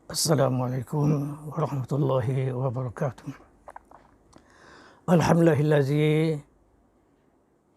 Assalamualaikum warahmatullahi wabarakatuh. Alhamdulillahi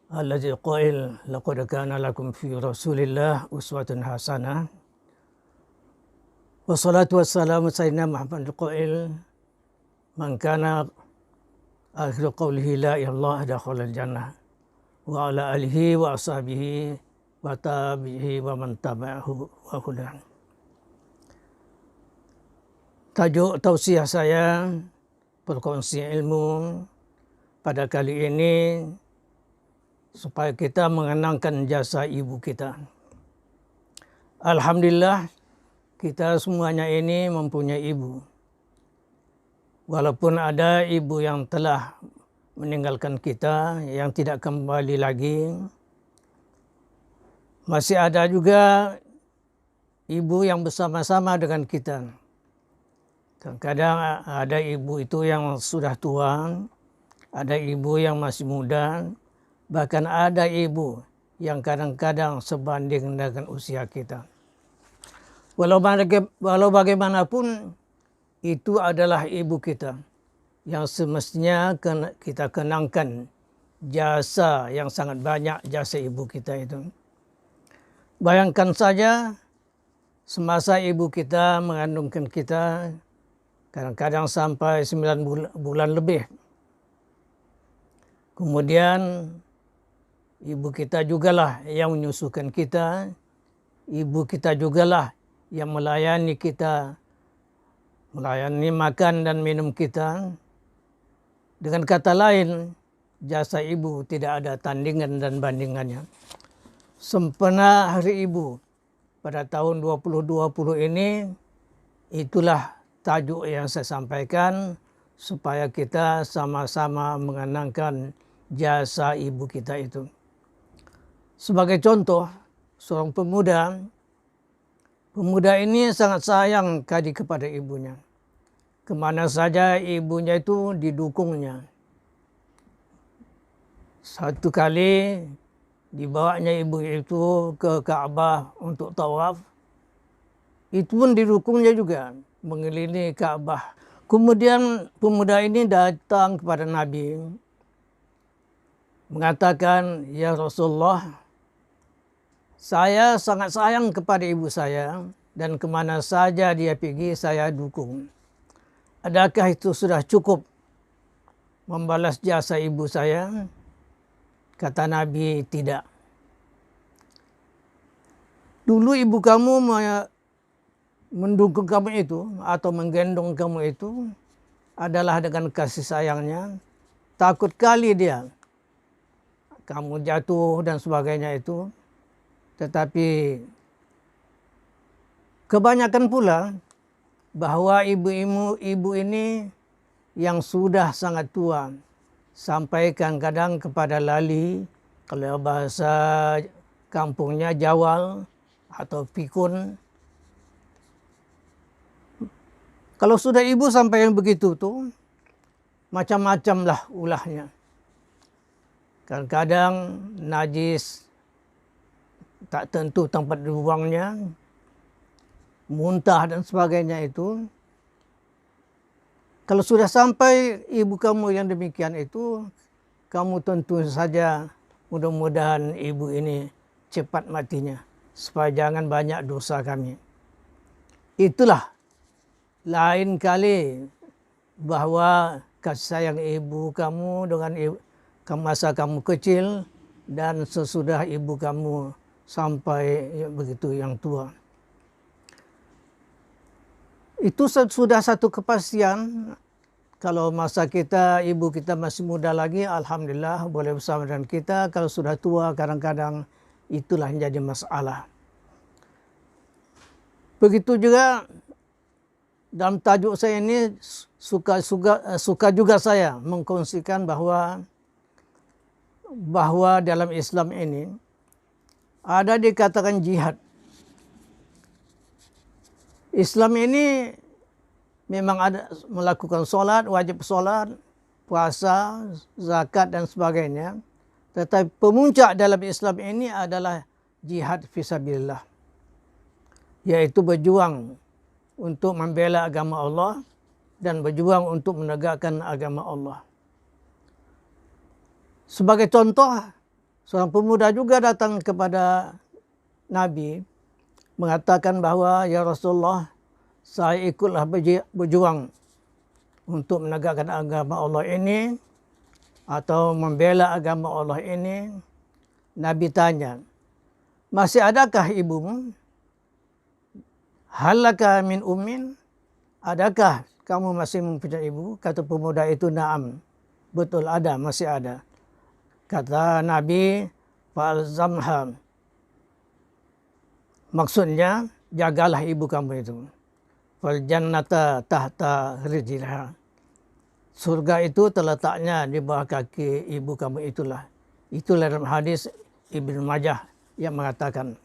allazi qail laqad kana lakum fi Rasulillah uswatun hasanah. Wassalatu wassalamu sayyidina Muhammad qail man kana akhiru qawlihi la ilaha dakhala jannah wa ala alihi wa ashabihi wa tabi'ihi wa man tabi'ahu wa hudan. Tajuk tausiah saya berkongsi ilmu pada kali ini supaya kita mengenangkan jasa ibu kita. Alhamdulillah kita semuanya ini mempunyai ibu. Walaupun ada ibu yang telah meninggalkan kita, yang tidak kembali lagi, masih ada juga ibu yang bersama-sama dengan kita. Kadang-kadang ada ibu itu yang sudah tua, ada ibu yang masih muda, bahkan ada ibu yang kadang-kadang sebanding dengan usia kita. Walau bagaimanapun, itu adalah ibu kita yang semestinya kita kenangkan jasa yang sangat banyak, jasa ibu kita itu. Bayangkan saja semasa ibu kita mengandungkan kita, kadang-kadang sampai 9 bulan lebih. Kemudian ibu kita jugalah yang menyusukan kita, ibu kita jugalah yang melayani kita, melayani makan dan minum kita. Dengan kata lain, jasa ibu tidak ada tandingan dan bandingannya. Sempena Hari Ibu pada tahun 2020 ini, itulah tajuk yang saya sampaikan supaya kita sama-sama mengenangkan jasa ibu kita itu. Sebagai contoh, seorang pemuda ini sangat sayang kepada ibunya. Kemana saja ibunya itu didukungnya. Satu kali dibawanya ibu itu ke Ka'bah untuk tawaf, itu pun didukungnya juga mengelilingi Ka'bah. Kemudian pemuda ini datang kepada Nabi, mengatakan, "Ya Rasulullah, saya sangat sayang kepada ibu saya dan kemana saja dia pergi saya dukung. Adakah itu sudah cukup membalas jasa ibu saya?" Kata Nabi, "Tidak. Dulu ibu kamu mendukung kamu itu atau menggendong kamu itu adalah dengan kasih sayangnya. Takut kali dia kamu jatuh dan sebagainya itu. Tetapi kebanyakan pula bahwa ibu ini yang sudah sangat tua, sampai kadang-kadang kepada lali, kalau bahasa kampungnya jawal atau pikun. Kalau sudah ibu sampai yang begitu tuh, macam-macam lah ulahnya. Kadang-kadang najis, tak tentu tempat dibuangnya, muntah dan sebagainya itu. Kalau sudah sampai ibu kamu yang demikian itu, kamu tentu saja mudah-mudahan ibu ini cepat matinya, supaya jangan banyak dosa kami. Itulah lain kali bahwa kasih sayang ibu kamu dengan masa kamu kecil dan sesudah ibu kamu sampai begitu yang tua. Itu sudah satu kepastian. Kalau masa kita, ibu kita masih muda lagi, alhamdulillah boleh bersama dengan kita. Kalau sudah tua, kadang-kadang itulah yang jadi masalah. Begitu juga dalam tajuk saya ini, suka juga saya mengkongsikan bahwa dalam Islam ini ada dikatakan jihad. Islam ini memang ada melakukan solat, wajib solat, puasa, zakat dan sebagainya. Tetapi pemuncak dalam Islam ini adalah jihad fisabilillah, yaitu berjuang untuk membela agama Allah dan berjuang untuk menegakkan agama Allah. Sebagai contoh, seorang pemuda juga datang kepada Nabi mengatakan bahawa, "Ya Rasulullah, saya ikutlah berjuang untuk menegakkan agama Allah ini atau membela agama Allah ini." Nabi tanya, "Masih adakah ibumu? Halaka min ummin?" Adakah kamu masih mempunyai ibu? Kata pemuda itu, "Na'am." Betul, ada, masih ada. Kata Nabi, "Fa'alzamha." Maksudnya, jagalah ibu kamu itu. "Fal jannata tahta rijliha." Surga itu terletaknya di bawah kaki ibu kamu itulah. Itulah dalam hadis Ibnu Majah yang mengatakan.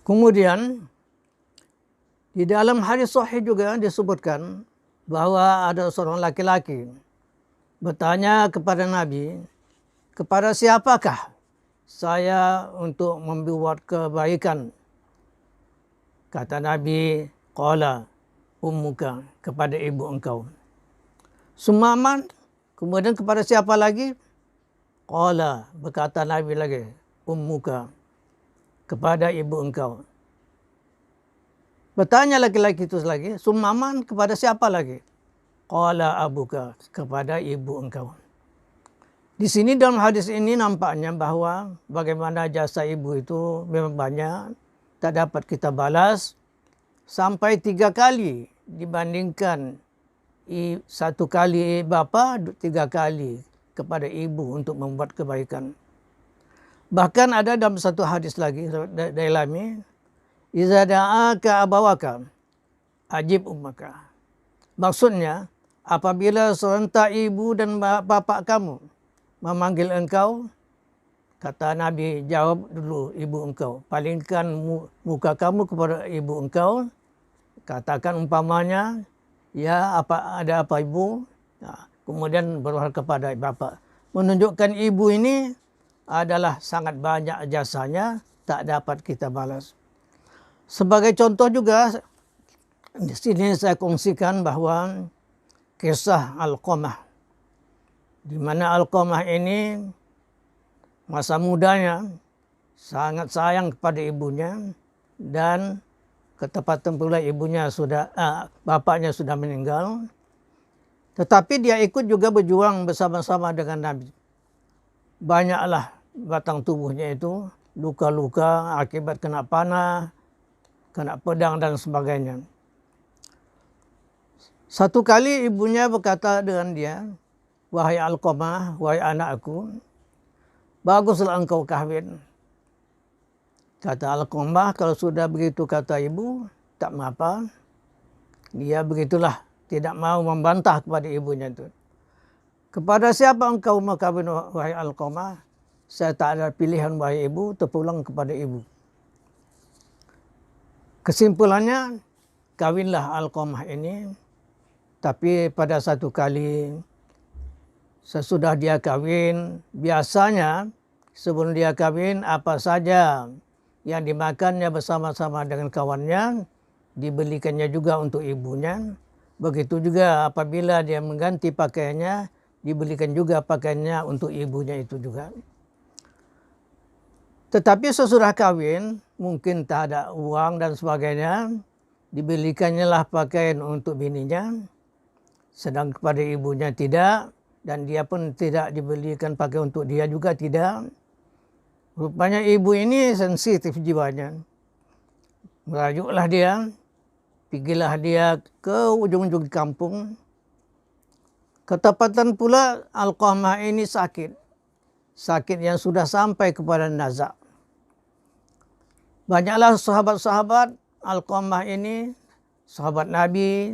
Kemudian di dalam hadis sahih juga disebutkan bahawa ada seorang laki-laki bertanya kepada Nabi, "Kepada siapakah saya untuk membuat kebaikan?" Kata Nabi, "Qala ummuka," kepada ibu engkau. "Summaman," kemudian kepada siapa lagi? Qala, berkata Nabi lagi, "Ummuka," kepada ibu engkau. Bertanya laki-laki itu lagi, "Summaman," kepada siapa lagi? Qala abuka, kepada ibu engkau. Di sini dalam hadis ini nampaknya bahawa bagaimana jasa ibu itu memang banyak, tak dapat kita balas, sampai 3 kali dibandingkan 1 kali bapa, 3 kali kepada ibu untuk membuat kebaikan. Bahkan ada dalam satu hadis lagi dari Lami, "Iza da'aka abawaka, ajib ummaka." Maksudnya, apabila serentak ibu dan bapa kamu memanggil engkau, kata Nabi, jawab dulu ibu engkau. Palingkan muka kamu kepada ibu engkau. Katakan umpamanya, "Ya, ada apa ibu?" Kemudian berwahal kepada bapa. Menunjukkan ibu ini adalah sangat banyak jasanya, tak dapat kita balas. Sebagai contoh juga, di sini saya kongsikan bahawa kisah Alqamah, di mana Alqamah ini masa mudanya sangat sayang kepada ibunya, dan ketepatan pula bapaknya sudah meninggal. Tetapi dia ikut juga berjuang bersama-sama dengan Nabi. Banyaklah batang tubuhnya itu luka-luka akibat kena panah, kena pedang dan sebagainya. Satu kali ibunya berkata dengan dia, "Wahai Alqamah, wahai anakku, baguslah engkau kahwin." Kata Alqamah, "Kalau sudah begitu," kata ibu, "tak mengapa." Dia begitulah, tidak mau membantah kepada ibunya itu. "Kepada siapa engkau mau kahwin, wahai Alqamah?" "Saya tak ada pilihan, wahai ibu," terpulang kepada ibu. Kesimpulannya, kawinlah Alqamah ini. Tapi pada satu kali sesudah dia kawin, biasanya sebelum dia kawin, apa saja yang dimakannya bersama-sama dengan kawannya, dibelikannya juga untuk ibunya. Begitu juga apabila dia mengganti pakaiannya, dibelikan juga pakaiannya untuk ibunya itu juga. Tetapi sesudah kawin, mungkin tak ada uang dan sebagainya, dibelikannya lah pakaian untuk bininya, sedang kepada ibunya tidak, dan dia pun tidak dibelikan pakaian untuk dia juga tidak. Rupanya ibu ini sensitif jiwanya. Merajuklah dia, pergilah dia ke ujung-ujung kampung. Ketepatan pula Alqamah ini sakit. Sakit yang sudah sampai kepada nazak. Banyaklah sahabat-sahabat Alqamah ini, sahabat Nabi,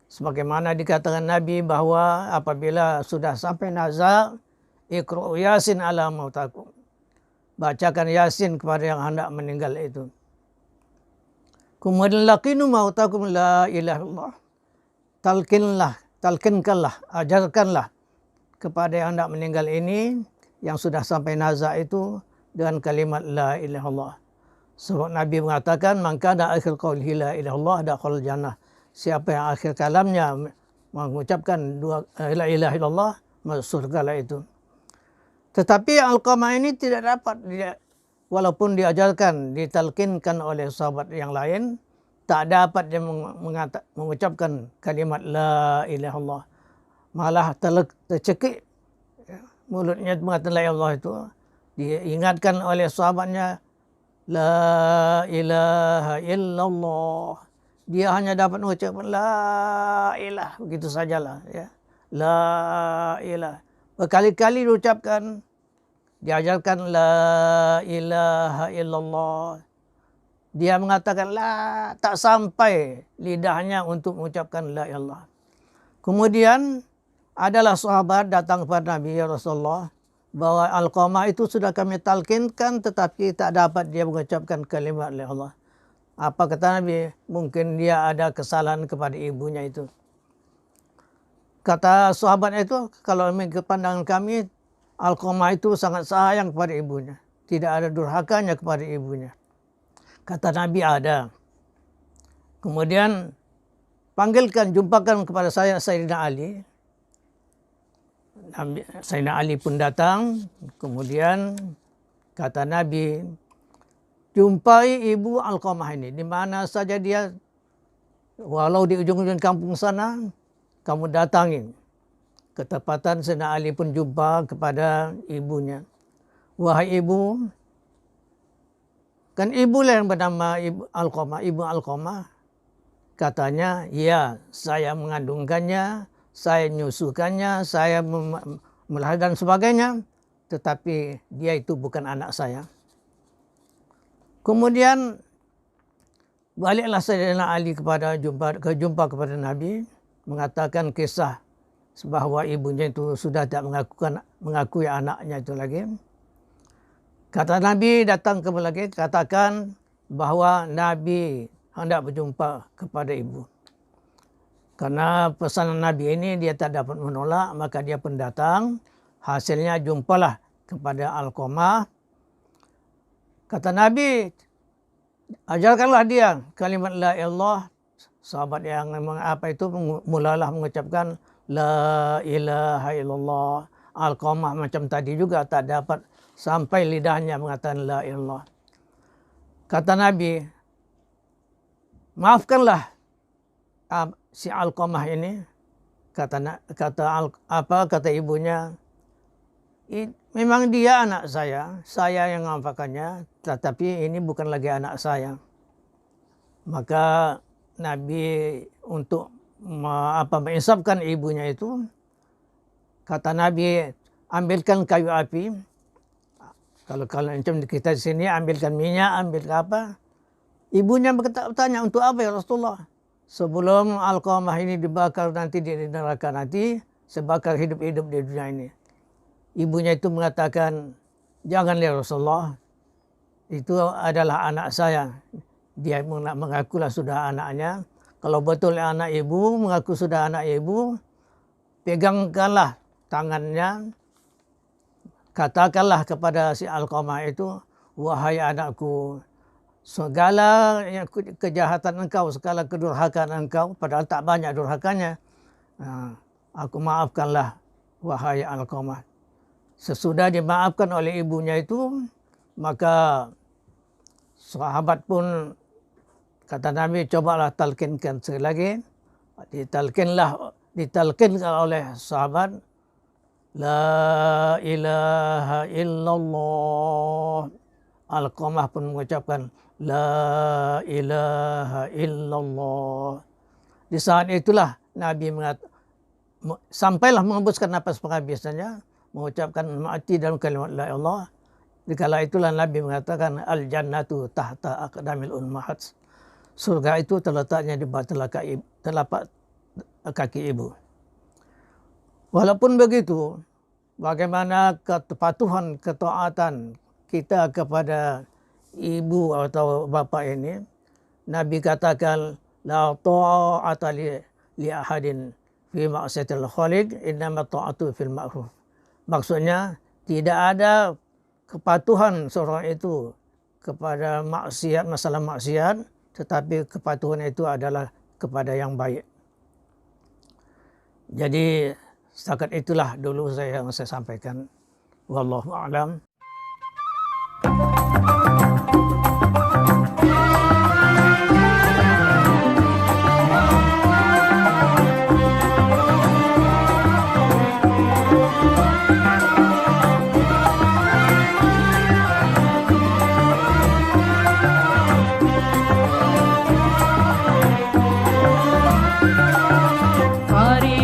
sebagaimana dikatakan Nabi bahawa apabila sudah sampai nazak, "Iqra'u Yasin ala mautakum." Bacakan Yasin kepada yang hendak meninggal itu. Kemudian, "Laqinu mautakum la ilaha illallah." Talkinkanlah, ajarkanlah kepada yang hendak meninggal ini, yang sudah sampai nazak itu, dengan kalimat la ilaha illallah. Sebab Nabi mengatakan, man kana akhir qawlihi la ilaha illallah dakhala jannah. Siapa yang akhir kalamnya mengucapkan la ilaha illallah, masuk surga lah itu. Tetapi Alqamah ini tidak dapat, walaupun diajarkan, ditalkinkan oleh sahabat yang lain, tak dapat dia mengucapkan kalimat la ilaha illallah. Malah tercekik mulutnya mengatakan la ilaha illallah itu. Diingatkan oleh sahabatnya, la ilaha illallah. Dia hanya dapat mengucapkan la ilah, begitu sajalah ya. La ilah. Berkali-kali diucapkan, diajarkan la ilaha illallah. Dia mengatakan la, tak sampai lidahnya untuk mengucapkan la ilallah. Kemudian adalah sahabat datang kepada Nabi, ya Rasulullah, bahwa Alqamah itu sudah kami talkinkan tetapi tak dapat dia mengucapkan kalimat la ilallah. Apa kata Nabi? Mungkin dia ada kesalahan kepada ibunya itu. Kata sahabat itu, kalau ke pandangan kami, Alqamah itu sangat sayang kepada ibunya. Tidak ada durhakanya kepada ibunya. Kata Nabi, ada. Kemudian panggilkan, jumpakan kepada saya Sayyidina Ali. Sayyidina Ali pun datang. Kemudian kata Nabi, jumpai ibu Alqamah ini. Di mana saja dia, walau di ujung-ujung kampung sana, kamu datangi. Ketepatan Sayyidina Ali pun jumpa kepada ibunya. Wahai ibu, kan ibu lah yang bernama Ibu Alqamah, Ibu Alqamah. Katanya, ya, saya mengandungkannya, saya menyusukannya, saya melahirkan dan sebagainya, tetapi dia itu bukan anak saya. Kemudian baliklah Sayyidina Ali jumpa kepada Nabi, mengatakan kisah bahawa ibunya itu sudah tak mengakui anaknya itu lagi. Kata Nabi datang kembali lagi, katakan bahawa Nabi hendak berjumpa kepada ibu. Karena pesanan Nabi ini dia tak dapat menolak, maka dia pun datang. Hasilnya jumpalah kepada Alqamah. Kata Nabi, ajarkanlah dia kalimat la ilallah. Sahabat yang mulalah mengucapkan la ilaha illallah. Alqamah macam tadi juga tak dapat sampai lidahnya mengatakan la ilallah. Kata Nabi, maafkanlah si Alqamah ini. Kata ibunya, memang dia anak saya yang mengampakannya, tetapi ini bukan lagi anak saya. Maka Nabi untuk menginsafkan ibunya itu, kata Nabi, ambilkan kayu api. Kalau macam kita di sini, ambilkan minyak, ambil apa. Ibunya bertanya, untuk apa ya Rasulullah? Sebelum Alqamah ini dibakar nanti di neraka nanti, sebakar hidup-hidup di dunia ini. Ibunya itu mengatakan, jangan ya Rasulullah, itu adalah anak saya. Dia mengakulah sudah anaknya. Kalau betul anak ibu, mengaku sudah anak ibu, pegangkanlah tangannya, katakanlah kepada si Alqamah itu, wahai anakku, segala kejahatan engkau, segala kedurhakaan engkau, padahal tak banyak durhakanya, aku maafkanlah wahai Alqamah. Sesudah dimaafkan oleh ibunya itu, maka sahabat pun, kata Nabi, cobalah talkinkan sekali lagi. Ditalkinkan oleh sahabat, la ilaha illallah. Alqamah pun mengucapkan la ilaha illallah. Di saat itulah Nabi sampailah mengembuskan nafas penghabisannya, mengucapkan mati dalam kalimat la ilallah. Dikala itulah Nabi mengatakan al jannatu tahta aqdamil ummahat. Surga itu terletaknya di bawah telapak kaki ibu. Walaupun begitu, bagaimana kepatuhan, ketaatan kita kepada ibu atau bapa ini, Nabi katakan la ta'ata li ahadin fi ma'siyatil khaliq, innama ta'atu fil ma'ruf. Maksudnya tidak ada kepatuhan seorang itu kepada maksiat, masalah maksiat, tetapi kepatuhan itu adalah kepada yang baik. Jadi setakat itulah dulu yang saya sampaikan. Wallahu a'lam.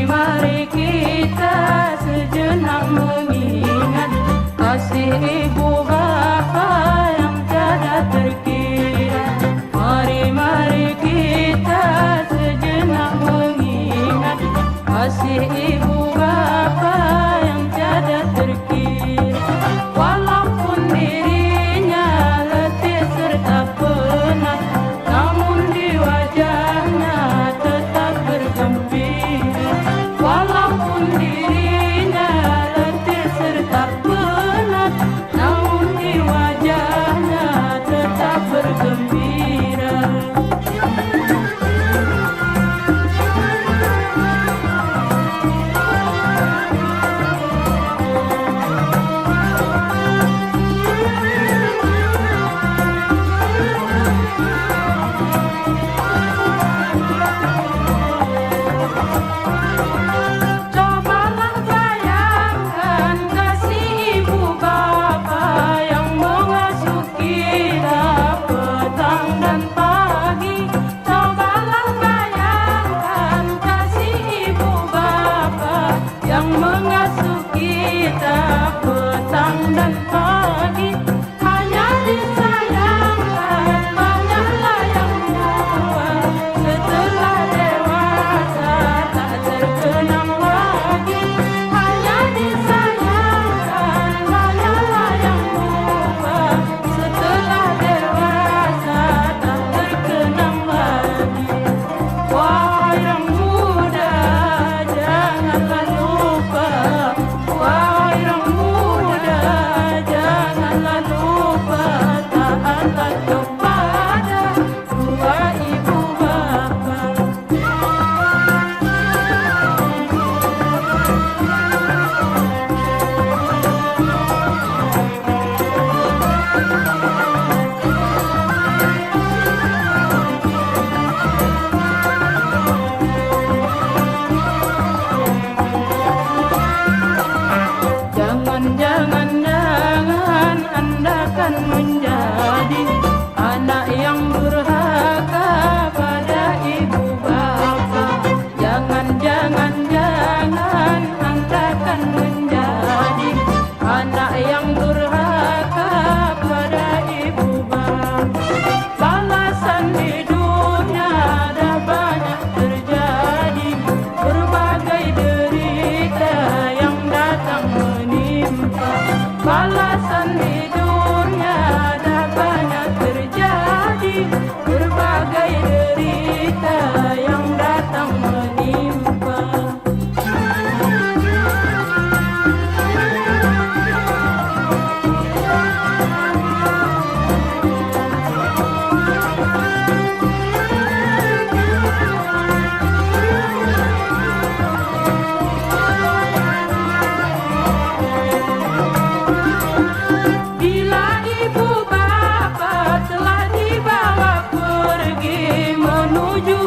Mari kita sejenak mengingat kasih ibu bapa yang tiada terkira. Mari kita sejenak mengingat kasih ibu bapa yang tiada terkira. Walaupun dirinya letih serta penat, namun di wajahnya tetap bergembira. Walaupun dirinya letih serta penat, namun di wajahnya tetap bergembira. Cobalah bayangkan kasih ibu bapa yang mengasuh kita petang dan pagi. Cobalah bayangkan kasih ibu bapa yang mengasuh kita petang dan pagi. Hanya disayangkan banyaklah yang buat, setelah dewasa tak terkenang lagi. Hanya disayangkan banyaklah yang buat, setelah dewasa tak terkenang lagi. Wahai orang muda, janganlah lupa. Wahai orang muda, janganlah lupa. Taatlah kepada dua ibu bapa. Jangan Anda kan menjadi anak yang durhaka pada ibu bapa. Jangan Anda kan menjadi anak yang durhaka pada ibu bapa. Balasan di dunia dah banyak terjadi, berbagai derita yang datang menimpa. Balasan di dunia dah banyak terjadi, berbagai derita yang datang menimpa. Bila ibu bapa telah dibawa pergi menuju